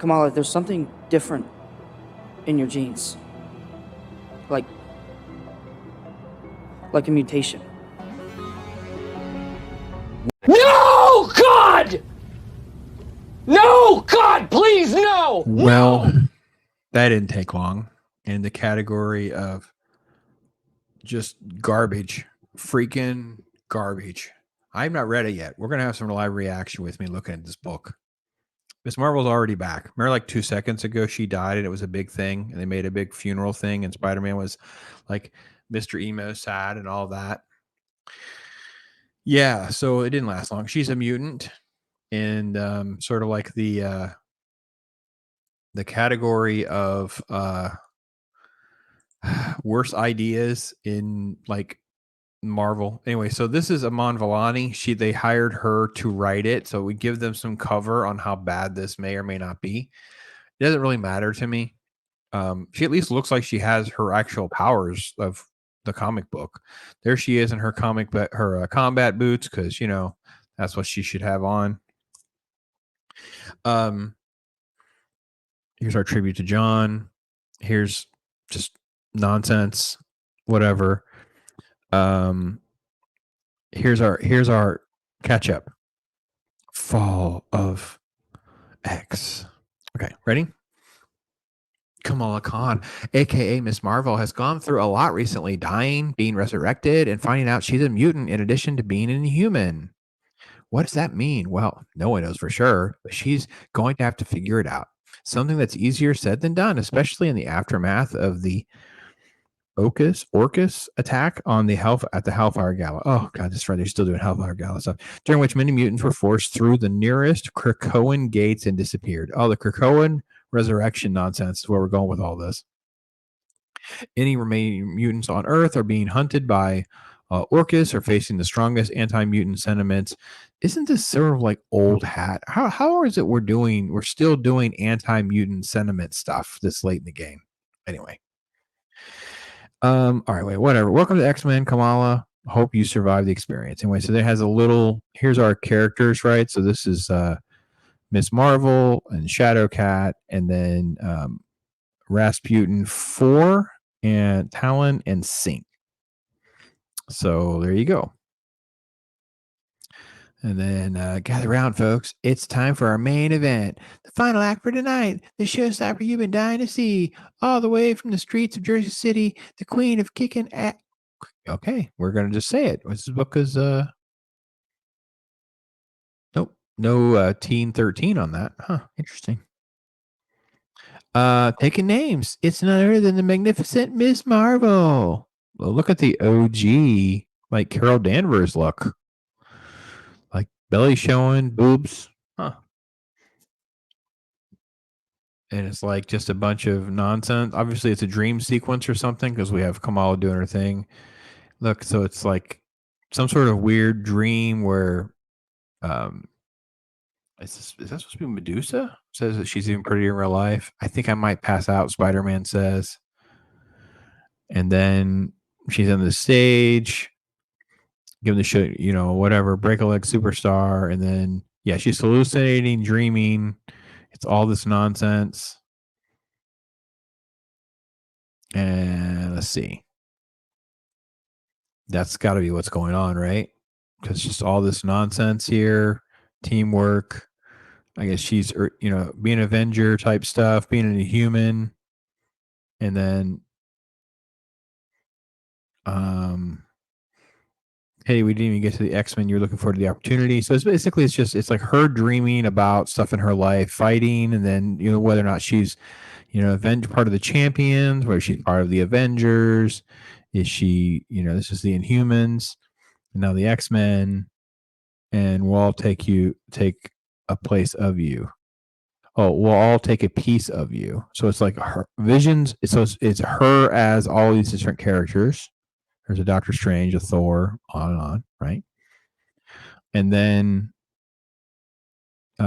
Kamala, there's something different in your genes. Like a mutation. No, God! No, God, please, no! Well, that didn't take long. In the category of just garbage, freaking garbage. I've not read it yet. We're going to have some live reaction with me looking at this book. Miss Marvel's already back. Remember, like 2 seconds ago, she died and it was a big thing, and they made a big funeral thing, and Spider-Man was like Mr. Emo sad and all that. Yeah, so it didn't last long. She's a mutant, and sort of like the category of worst ideas in like Marvel. Anyway, so this is Iman Vellani. They hired her to write it, so we give them some cover on how bad this may or may not be. It doesn't really matter to me. She at least looks like she has her actual powers of the comic book. There she is in her comic, but her combat boots, because that's what she should have on. Here's our tribute to John. Here's just nonsense, whatever. Here's our catch up. Fall of X. Okay, ready? Kamala Khan, aka Miss Marvel, has gone through a lot recently, dying, being resurrected, and finding out she's a mutant in addition to being an inhuman. What does that mean? Well, no one knows for sure, but she's going to have to figure it out. Something that's easier said than done, especially in the aftermath of the Orcus attack on the Hellfire Gala. Oh god, that's right. They're still doing Hellfire Gala stuff. During which many mutants were forced through the nearest Krakoan gates and disappeared. Oh, the Krakoan Resurrection nonsense is where we're going with all this. Any remaining mutants on Earth are being hunted by Orcus or facing the strongest anti-mutant sentiments. Isn't this sort of like old hat? How is it we're still doing anti-mutant sentiment stuff this late in the game? Anyway. All right, wait, whatever. Welcome to Xmen, Kamala. Hope you survive the experience. Anyway, so there has a little, here's our characters, right? So this is Miss Marvel and Shadowcat, and then Rasputin 4 and Talon and Sync. So there you go. And then gather around, folks. It's time for our main event. The final act for tonight. The showstopper you've been dying to see. All the way from the streets of Jersey City. The queen of kicking ass. Okay, we're going to just say it. This book is, nope, no teen 13 on that. Huh, interesting. Taking names. It's none other than the magnificent Miss Marvel. Well, look at the OG, like Carol Danvers look. Like belly showing, boobs. Huh. And it's like just a bunch of nonsense. Obviously, it's a dream sequence or something because we have Kamala doing her thing. Look, so it's like some sort of weird dream where is that supposed to be Medusa? Says that she's even prettier in real life. I think I might pass out, Spider-Man says. And then she's on the stage, giving the show, whatever, break a leg superstar. And then, yeah, she's hallucinating, dreaming. It's all this nonsense. And let's see. That's got to be what's going on, right? Because just all this nonsense here, teamwork. I guess she's, being an Avenger type stuff, being a human. And then, hey, we didn't even get to the X-Men. You're looking forward to the opportunity. So it's like her dreaming about stuff in her life, fighting, and then, whether or not she's, part of the champions, whether she's part of the Avengers. Is she, this is the Inhumans, and now the X-Men, and we'll all take a place of you. Oh, we'll all take a piece of you. So it's like her visions. So it's her as all these different characters. There's a Doctor Strange, a Thor, on and on, right? And then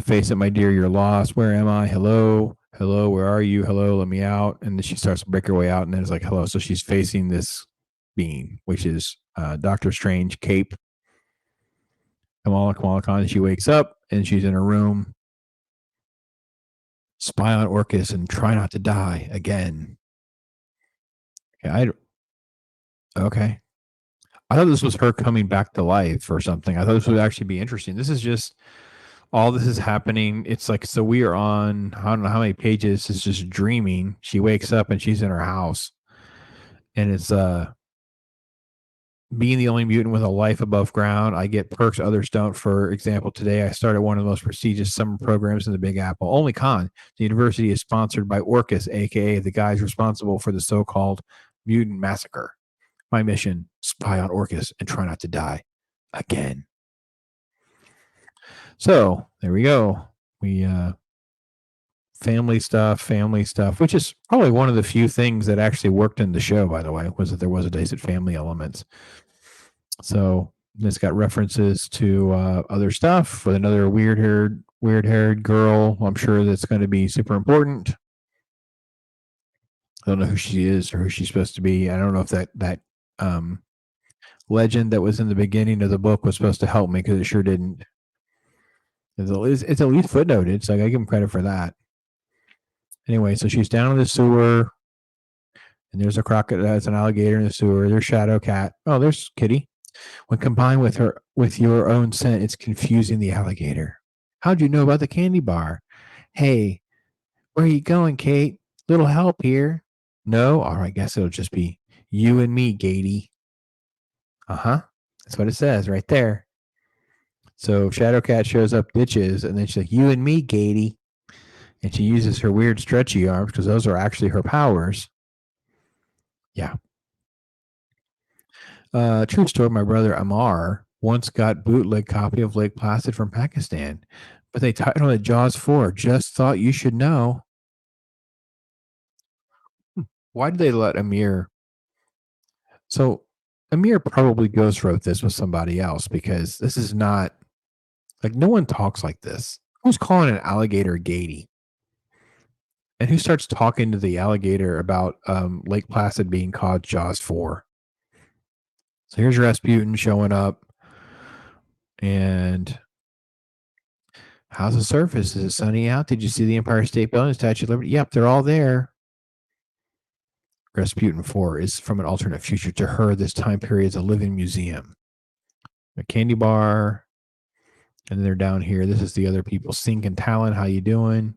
face it, my dear, you're lost. Where am I? Hello, where are you? Hello, let me out. And then she starts to break her way out, and then it's like, hello. So she's facing this being, which is Doctor Strange, cape. Kamala Khan. She wakes up and she's in her room. spy on Orcus and try not to die again. Okay. I thought this was her coming back to life or something. I thought this would actually be interesting. This is just all this is happening. It's like, so we are on, I don't know how many pages. It's just dreaming. She wakes up and she's in her house. And it's being the only mutant with a life above ground. I get perks others don't. For example, today I started one of the most prestigious summer programs in the Big Apple. Only con, the university is sponsored by Orcus, aka the guys responsible for the so-called mutant massacre. My mission, spy on Orcus and try not to die again. So there we go. We family stuff, which is probably one of the few things that actually worked in the show, by the way, was that there was a decent family elements. So it's got references to other stuff with another weird-haired girl. I'm sure that's going to be super important. I don't know who she is or who she's supposed to be. I don't know if that legend that was in the beginning of the book was supposed to help me, because it sure didn't. It's at least footnoted. It's like I give him credit for that. Anyway, so she's down in the sewer, and there's a crocodile. There's an alligator in the sewer. There's Shadow Cat. Oh, there's Kitty. When combined with your own scent, it's confusing the alligator. How'd you know about the candy bar? Hey, where are you going, Kate? Little help here. No? All right, guess it'll just be you and me, Gatey. Uh-huh. That's what it says right there. So Shadowcat shows up, ditches, and then she's like, you and me, Gatey. And she uses her weird stretchy arms, because those are actually her powers. Yeah. True story, my brother Amar once got bootleg copy of Lake Placid from Pakistan, but they titled it Jaws 4. Just thought you should know. Why did they let Amir? So Amir probably ghost wrote this with somebody else, because this is not, like, no one talks like this. Who's calling an alligator Gatey? And who starts talking to the alligator about Lake Placid being called Jaws 4? So here's Rasputin showing up. And how's the surface? Is it sunny out? Did you see the Empire State Building, Statue of Liberty? Yep, they're all there. Rasputin 4 is from an alternate future. To her, this time period is a living museum. A candy bar. And they're down here. This is the other people. Sink and Talon, how you doing?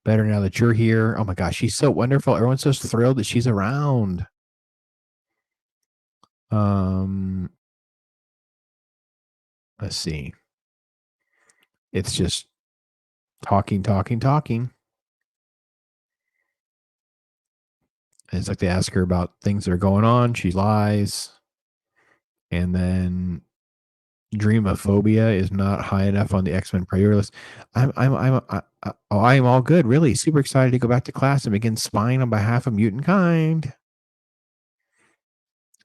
Better now that you're here. Oh my gosh, she's so wonderful. Everyone's so thrilled that she's around. Let's see. It's just talking. And it's like they ask her about things that are going on. She lies. And then dreamophobia is not high enough on the X-Men priority list. I'm all good. Really super excited to go back to class and begin spying on behalf of mutant kind.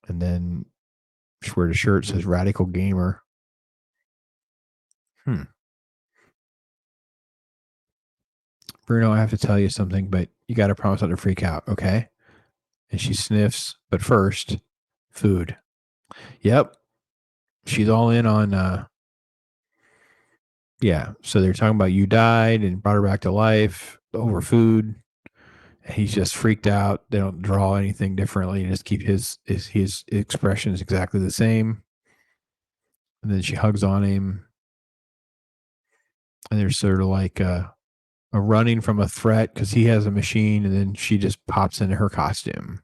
And then she wears a shirt that says Radical Gamer. Bruno, I have to tell you something, but you got to promise not to freak out, okay? And she sniffs, but first, food. Yep. She's all in on, yeah. So they're talking about you died and brought her back to life over food. He's just freaked out. They don't draw anything differently. Just keep his expressions exactly the same. And then she hugs on him. And they're sort of like a running from a threat, because he has a machine, and then she just pops into her costume.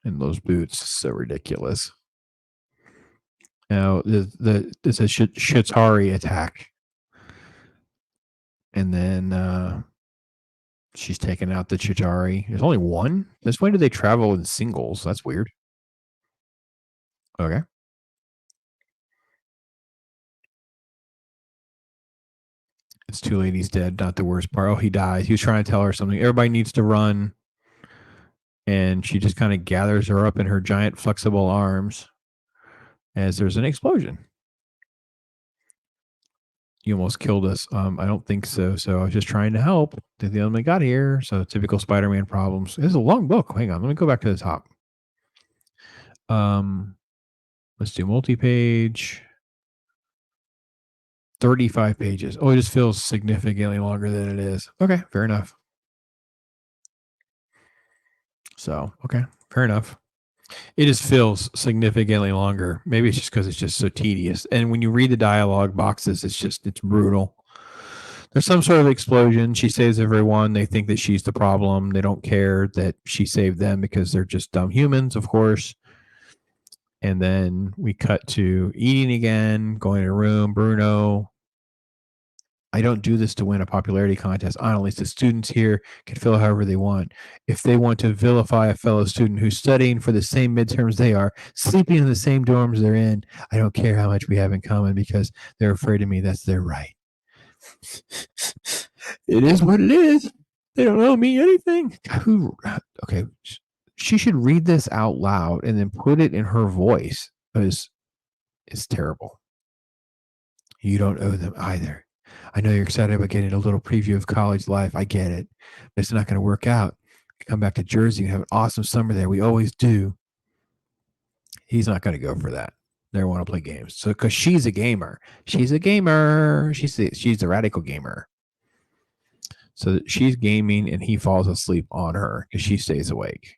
And those boots, so ridiculous. Now, it's a Shitari attack. And then she's taking out the Chitauri. There's only one? This way do they travel in singles? That's weird. Okay. It's too late. He's dead. Not the worst part. Oh, he dies. He was trying to tell her something. Everybody needs to run. And she just kind of gathers her up in her giant flexible arms as there's an explosion. You almost killed us. I don't think so. So I was just trying to help. The element got here. So typical Spider-Man problems. This is a long book. Hang on. Let me go back to the top. Let's do multi-page. 35 pages. Oh, it just feels significantly longer than it is. Okay, fair enough. So, okay, fair enough. It just feels significantly longer. Maybe it's just because it's just so tedious. And when you read the dialogue boxes, it's brutal. There's some sort of explosion. She saves everyone. They think that she's the problem. They don't care that she saved them because they're just dumb humans, of course. And then we cut to eating again, going to a room. Bruno, I don't do this to win a popularity contest. Honestly, the students here can feel however they want. If they want to vilify a fellow student who's studying for the same midterms they are, sleeping in the same dorms they're in, I don't care how much we have in common because they're afraid of me. That's their right. It is what it is. They don't owe me anything. Okay, she should read this out loud and then put it in her voice. It's terrible. You don't owe them either. I know you're excited about getting a little preview of college life. I get it. But it's not going to work out. Come back to Jersey and have an awesome summer there. We always do. He's not going to go for that. They want to play games. So, because she's a gamer. She's a gamer. She's the radical gamer. So she's gaming and he falls asleep on her because she stays awake.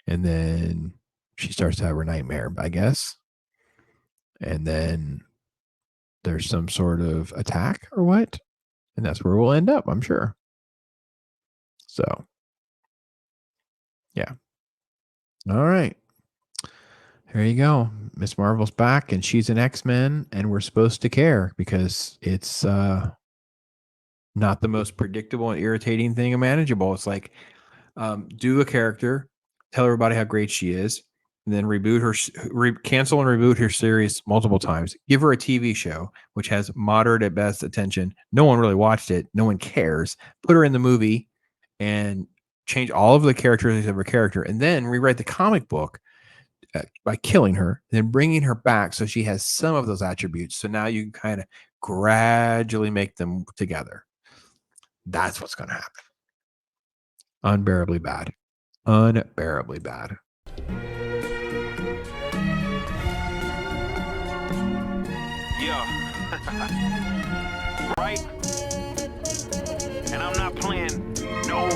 And then she starts to have her nightmare, I guess. And then there's some sort of attack or what? And that's where we'll end up, I'm sure. So, yeah. All right. There you go. Miss Marvel's back and she's an X-Men and we're supposed to care because it's not the most predictable and irritating thing imaginable. It's like do a character, tell everybody how great she is, and then reboot her, cancel and reboot her series multiple times. Give her a TV show, which has moderate at best attention. No one really watched it. No one cares. Put her in the movie and change all of the characteristics of her character, and then rewrite the comic book by killing her, then bringing her back so she has some of those attributes. So now you can kind of gradually make them together. That's what's going to happen. Unbearably bad. Unbearably bad. Yeah. Right? And I'm not playing no